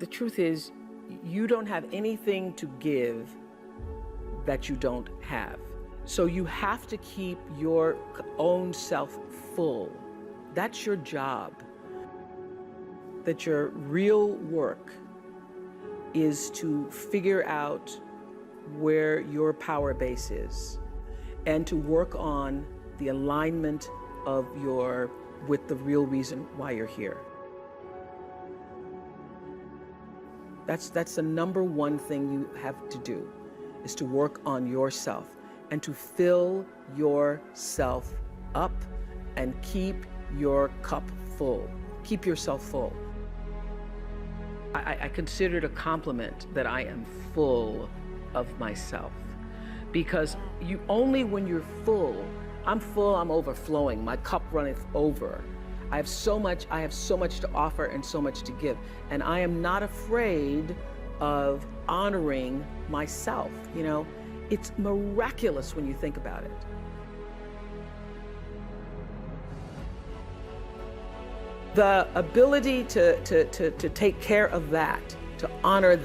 The truth is, you don't have anything to give that you don't have. So you have to keep your own self full. That's your job. That your real work is to figure out where your power base is and to work on the alignment of with the real reason why you're here. That's the number one thing you have to do, is to work on yourself and to fill yourself up and keep your cup full. Keep yourself full. I consider it a compliment that I am full of myself, because only when you're full, I'm full, I'm overflowing, my cup runneth over. I have so much to offer and so much to give. And I am not afraid of honoring myself. You know, it's miraculous when you think about it. The ability to take care of that, to honor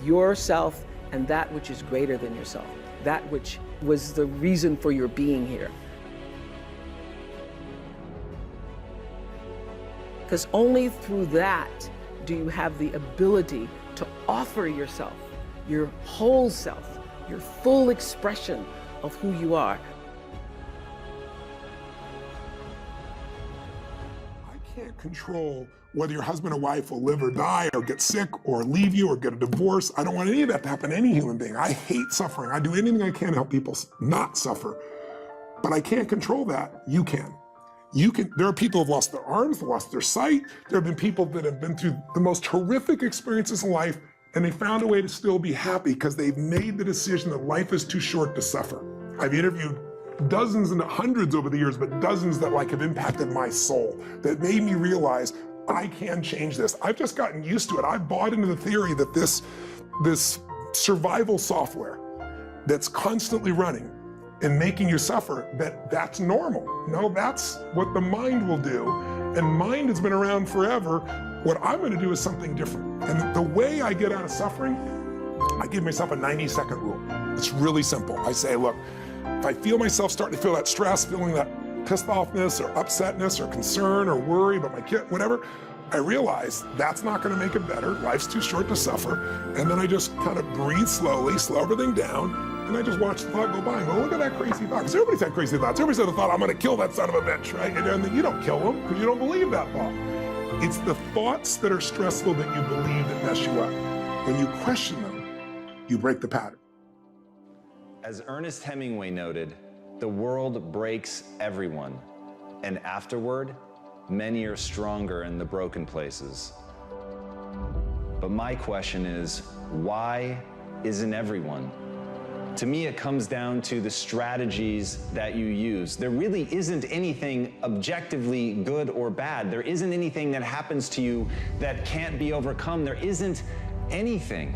yourself and that which is greater than yourself, that which was the reason for your being here. Because only through that do you have the ability to offer yourself, your whole self, your full expression of who you are. I can't control whether your husband or wife will live or die or get sick or leave you or get a divorce. I don't want any of that to happen to any human being. I hate suffering. I do anything I can to help people not suffer. But I can't control that. You can. There are people who have lost their arms, lost their sight. There have been people that have been through the most horrific experiences in life, and they found a way to still be happy because they've made the decision that life is too short to suffer. I've interviewed dozens and hundreds over the years, but dozens that have impacted my soul, that made me realize I can change this. I've just gotten used to it. I've bought into the theory that this survival software that's constantly running and making you suffer, that's normal. No, that's what the mind will do. And mind has been around forever. What I'm gonna do is something different. And the way I get out of suffering, I give myself a 90-second rule. It's really simple. I say, look, if I feel myself starting to feel that stress, feeling that pissed offness or upsetness or concern or worry about my kid, whatever, I realize that's not gonna make it better. Life's too short to suffer. And then I just kind of breathe slowly, slow everything down, and I just watch the thought go by and go, look at that crazy thought. Because everybody's had crazy thoughts. Everybody's had a thought, I'm gonna kill that son of a bitch, right? And then you don't kill them because you don't believe that thought. It's the thoughts that are stressful that you believe that mess you up. When you question them, you break the pattern. As Ernest Hemingway noted, the world breaks everyone, and afterward, many are stronger in the broken places. But my question is, why isn't everyone? To me, it comes down to the strategies that you use. There really isn't anything objectively good or bad. There isn't anything that happens to you that can't be overcome. There isn't anything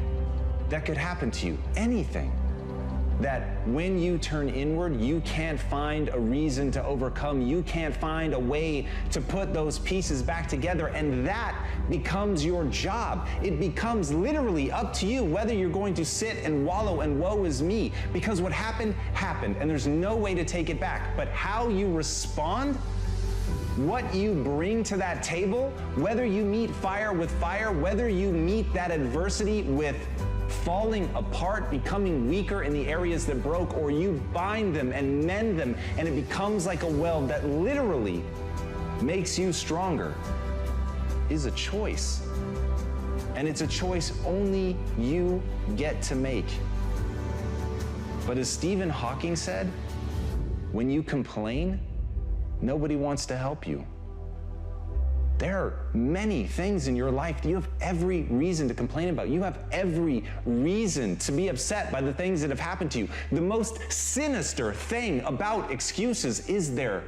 that could happen to you, anything that when you turn inward, you can't find a reason to overcome. You can't find a way to put those pieces back together, and that becomes your job. It becomes literally up to you whether you're going to sit and wallow and woe is me, because what happened, happened, and there's no way to take it back. But how you respond, what you bring to that table, whether you meet fire with fire, whether you meet that adversity with falling apart, becoming weaker in the areas that broke, or you bind them and mend them, and it becomes like a weld that literally makes you stronger, is a choice. And it's a choice only you get to make. But as Stephen Hawking said, when you complain, nobody wants to help you. There are many things in your life that you have every reason to complain about. You have every reason to be upset by the things that have happened to you. The most sinister thing about excuses is they're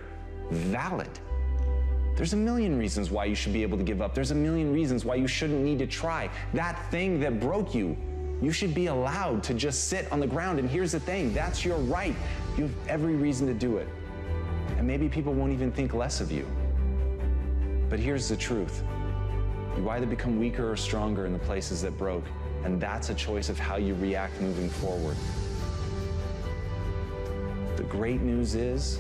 valid. There's a million reasons why you should be able to give up. There's a million reasons why you shouldn't need to try. That thing that broke you, you should be allowed to just sit on the ground. And here's the thing, that's your right. You have every reason to do it. And maybe people won't even think less of you. But here's the truth. You either become weaker or stronger in the places that broke, and that's a choice of how you react moving forward. The great news is,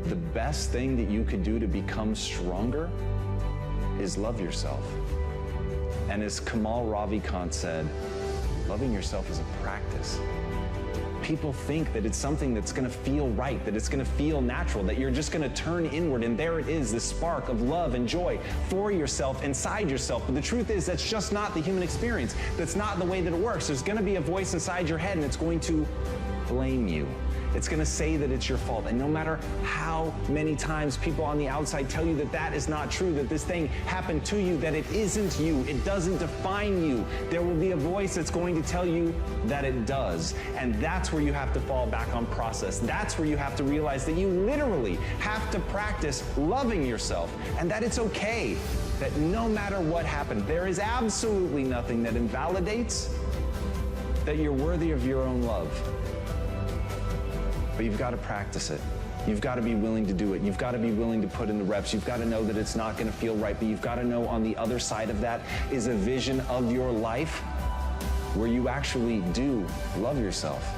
the best thing that you could do to become stronger is love yourself. And as Kamal Ravikant said, loving yourself is a practice. People think that it's something that's gonna feel right, that it's gonna feel natural, that you're just gonna turn inward and there it is, this spark of love and joy for yourself, inside yourself. But the truth is, that's just not the human experience. That's not the way that it works. There's gonna be a voice inside your head and it's going to blame you. It's gonna say that it's your fault. And no matter how many times people on the outside tell you that that is not true, that this thing happened to you, that it isn't you, it doesn't define you, there will be a voice that's going to tell you that it does. And that's where you have to fall back on process. That's where you have to realize that you literally have to practice loving yourself and that it's okay, that no matter what happened, there is absolutely nothing that invalidates that you're worthy of your own love. But you've got to practice it. You've got to be willing to do it. You've got to be willing to put in the reps. You've got to know that it's not going to feel right, but you've got to know on the other side of that is a vision of your life where you actually do love yourself.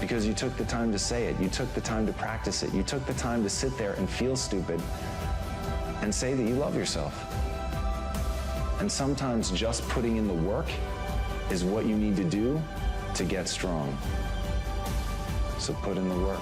Because you took the time to say it. You took the time to practice it. You took the time to sit there and feel stupid and say that you love yourself. And sometimes just putting in the work is what you need to do to get strong. So put in the work.